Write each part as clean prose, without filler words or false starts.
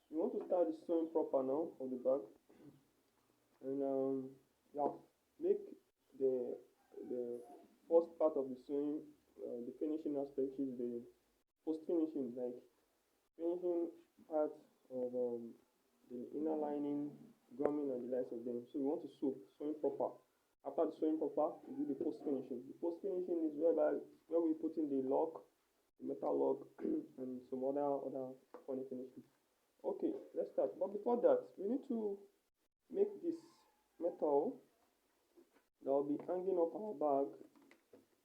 We want to start the sewing proper now of the bag, and yeah, make the the first part of the sewing, the finishing aspect is the post finishing, like finishing part of the inner lining, gumming, and the likes of them. So we want to sewing proper. After the sewing proper, we do the post finishing. The post finishing is where we put in the lock, the metal lock, and some other funny finishing. Okay, let's start. But before that, we need to make this metal that will be hanging up our bag,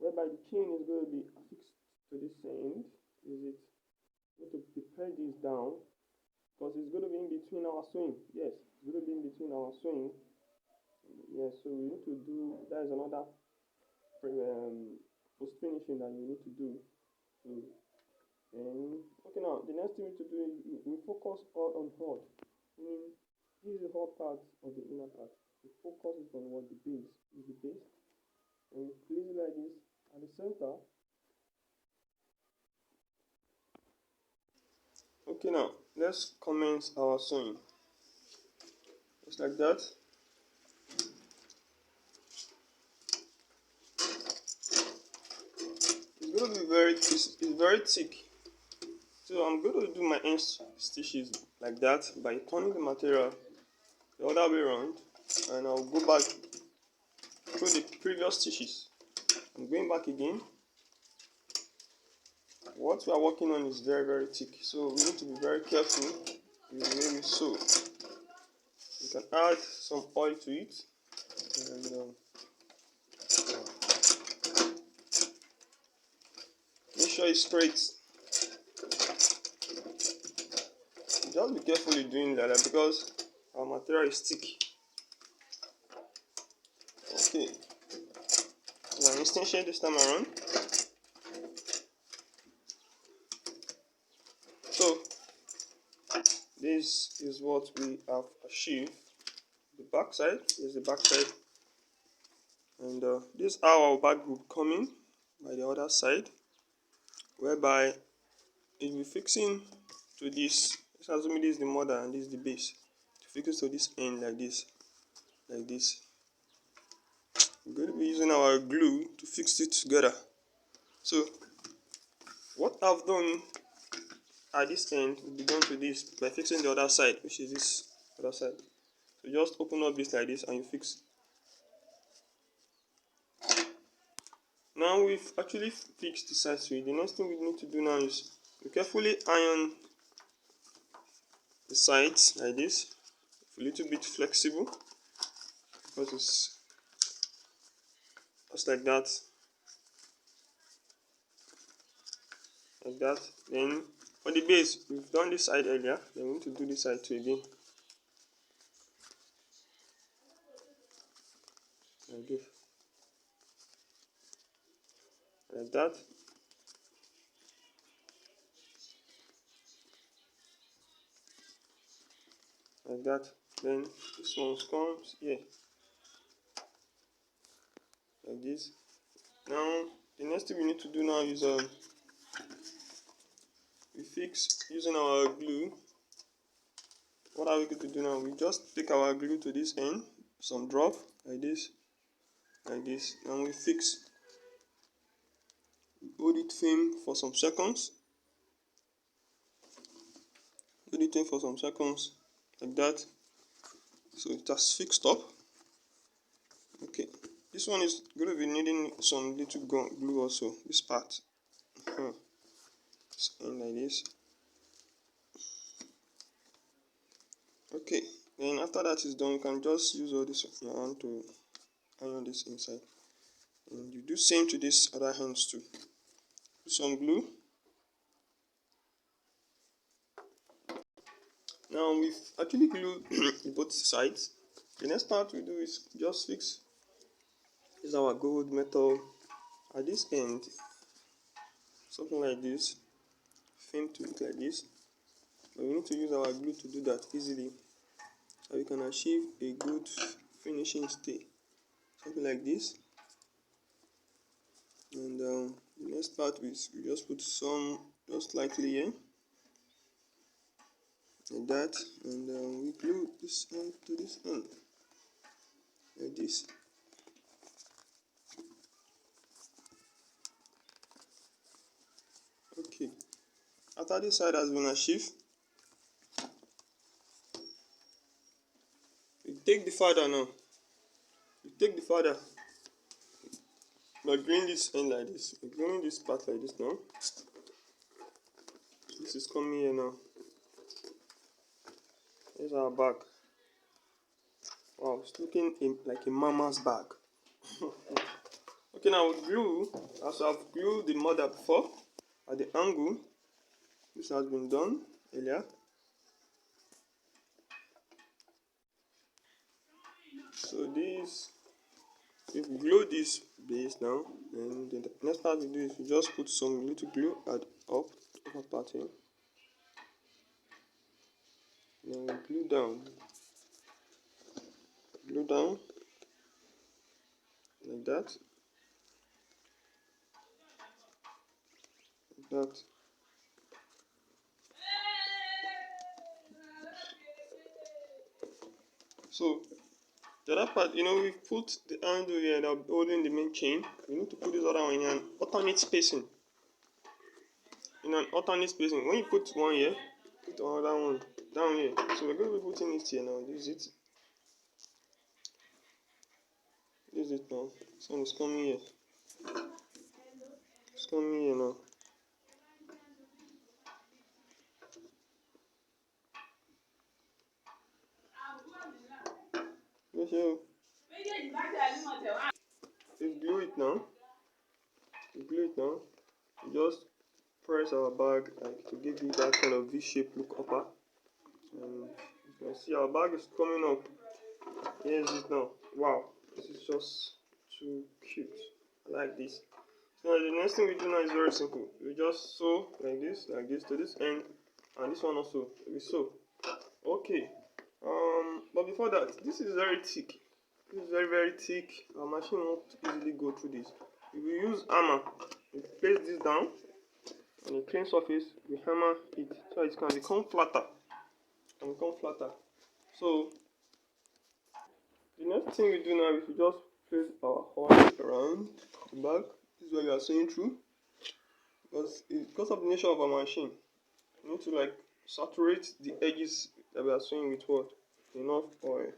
whereby the chain is going to be affixed to this end. Is it? We need to prepare this down because it's going to be in between our swing. Yes, it's going to be in between our swing. Yes, so we need to do that is another post finishing that you need to do. So, and okay, now the next thing we need to do is we focus all on hard. Meaning, this is the hard part of the inner part. We focus is on what the base is the base, and we place it like this at the center. Okay, now let's commence our sewing. Just like that. It's going to be it's very thick. So I'm going to do my end stitches like that by turning the material the other way around, and I'll go back through the previous stitches. I'm going back again. What we are working on is very thick, so we need to be very careful with the way we sew. You can add some oil to it, and make sure it's straight. Just be carefully doing that because our material is thick. Okay, an extension this time around. So this is what we have achieved. The back side is the back side, and this is how our bag will come in by the other side, whereby it will be fixing to this. Let's assume this is the mother and this is the base. To fix to this end like this, like this. We're going to be using our glue to fix it together. So what I've done at this end will be done to this by fixing the other side, which is this other side. So just open up this like this and you fix. Now we've actually fixed the side to it. The next thing we need to do now is we carefully iron the sides like this, a little bit flexible because it's just like that, like that. Then for the base, we've done this side earlier, then we need to do this side too again, like this, like that. Like that. Then this one comes here, like this. Now the next thing we need to do now is we fix using our glue. What are we going to do now? We just take our glue to this end, some drop like this, and we fix. Hold it firm for some seconds. Hold it firm for some seconds, like that. So it has fixed up. Okay, this one is going to be needing some little glue also. This part, it's like this. Okay, then after that is done, you can just use all this on your hand to iron this inside, and you do same to this other hands too. Put some glue. Now we've actually glued both sides. The next part we do is just fix. This is our gold metal at this end, something like this, firm to it like this. But we need to use our glue to do that easily, so we can achieve a good finishing state, something like this. And the next part is we just put some just slightly here, like that, and we glue this end to this end like this. Okay, after this side has been achieved, we take the father now. We take the father. We're gluing this end like this. We're gluing this part like this now. This is coming here now. Here's our bag. Wow, it's looking like a mama's bag. Okay, now with glue, as I've glued the mother before, at the angle, this has been done earlier. So this, if we glue this base now, and the next part we do is we just put some little glue at upper part here. Then we glue down like that, like that. So the other part, we put the handle here that holding the main chain. We need to put this other one in an alternate spacing. When you put one here, put another one down here. So we're going to be putting it here now. This is it now. This one is coming here. It's coming here now. Let's show. We glue it now. We just press our bag like to give it that kind of V-shaped look upper. And you can see our bag is coming up. Here's it now. Wow, this is just too cute. I like this. So the next thing we do now is very simple. We just sew like this to this end, and this one also we sew. Okay. But before that, this is very thick. This is very, very thick. Our machine won't easily go through this. If we use hammer, we place this down on a clean surface, we hammer it so it can become flatter. So the next thing we do now is we just place our oil around the bag. This is what we are sewing through. Because of the nature of our machine, we need to like saturate the edges that we are sewing with what? Enough oil.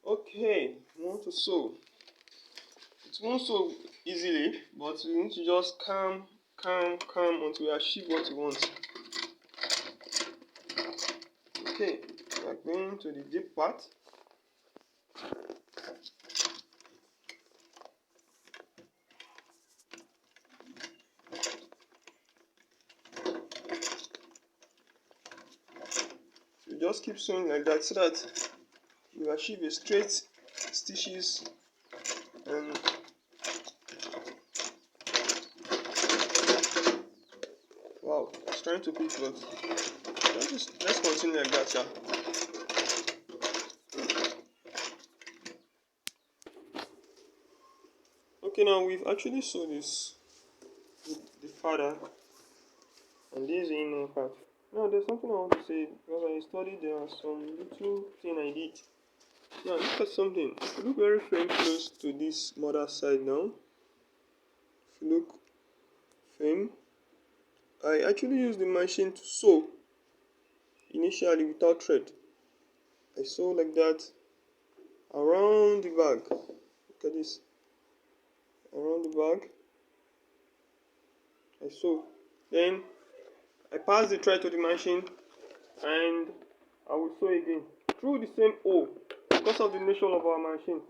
Okay, we want to sew. It won't sew easily, but we need to just calm until we achieve what we want. Okay, we are going to the deep part. So you just keep sewing like that so that you achieve a straight stitches and wow, it's trying to pick, but let's continue like that, yeah. Okay, now we've actually sewed this with the father and this is the inner part. Now there's something I want to say because I studied there are some little thing I did. Now look at something. If you look very close to this mother side now, if you look firm, I actually used the machine to sew initially without thread. I sew like that around the bag. Look at this. Around the bag. I sew. Then I pass the thread to the machine and I will sew again through the same hole because of the nature of our machine.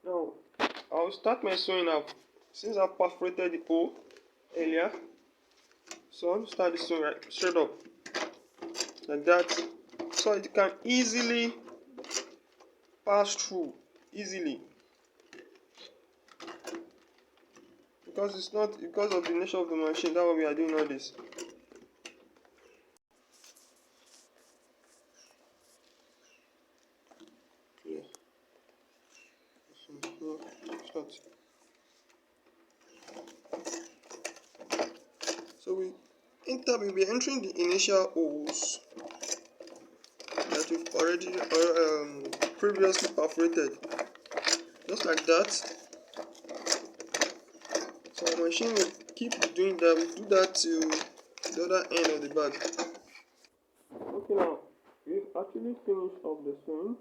Now I will start my sewing now. Since I perforated the hole earlier, so I'll start the sewing right straight up like that, so it can easily pass through easily. Because it's not because of the nature of the machine, that's why we are doing all this. Yeah. So we we'll be entering the initial holes that we've already previously perforated, just like that. So our machine will keep doing that. We'll do that till the other end of the bag. Okay, now we've actually finished off the swing.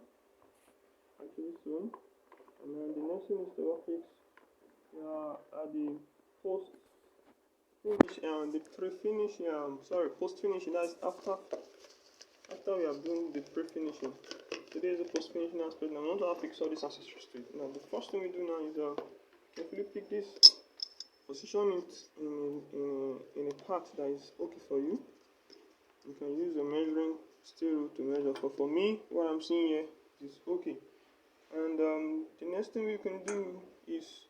And then the next thing is to fix at the post finish the pre-finish post finishing. That's after we are doing the pre-finishing. Today is the post finishing aspect. Now, I'm not to fix all these accessories to it. Now the first thing we do now is carefully pick this, position it in a part that is okay for you. You can use a measuring steel to measure, but for me, what I'm seeing here is okay. And the next thing we can do is,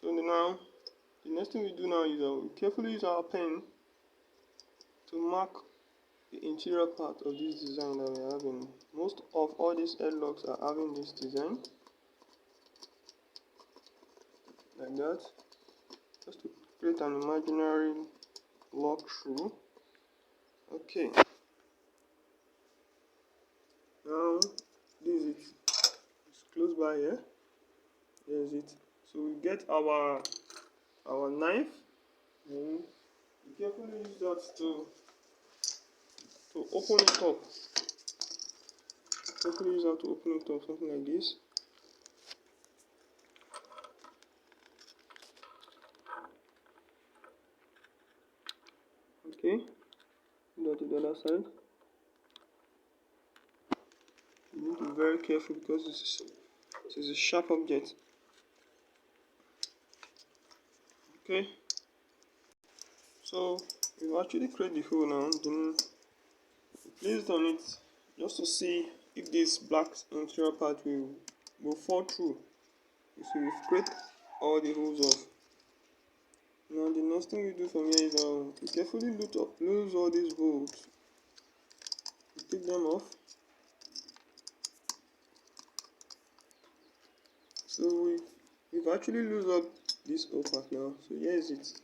the next thing we do now is we carefully use our pen to mark the interior part of this design that we are having. Most of all these headlocks are having this design, like that, just to create an imaginary lock through. Okay. Now, this is it. It's close by here. There's it. So we get our knife, and we carefully use that to open it up. Carefully use that to open it up, something like this. Okay. Do that to the other side. You need to be very careful because this is a sharp object. Okay. So we've actually created the hole now. Then we placed on it just to see if this black interior part will fall through. You see, we've created all the holes off. Now the next thing we do from here is we carefully lose all these bolts. We take them off. So we've actually lose up this whole part now. So here is it.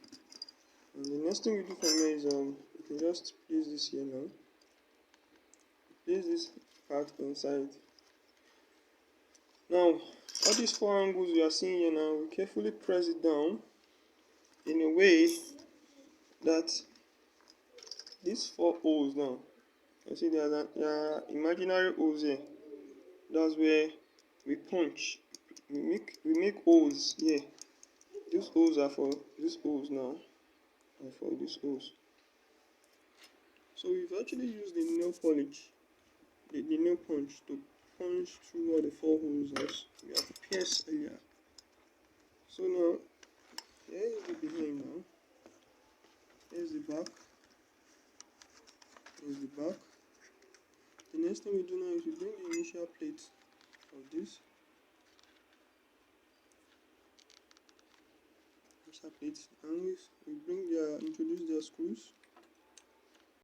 And the next thing we do from here is we can just place this here now. Place this part inside. Now all these four angles we are seeing here now, we carefully press it down in a way that these four holes now, you see there are imaginary holes here. That's where we punch. We make holes here. These holes are for these holes now, and for these holes. So we've actually used the nail polish, the nail punch, to punch through all the four holes as we have pierced earlier. So now, here is the behind now. Here's the back. Here's the back. The next thing we do now is we bring the initial plate of this. Initial plate, and we introduce the screws.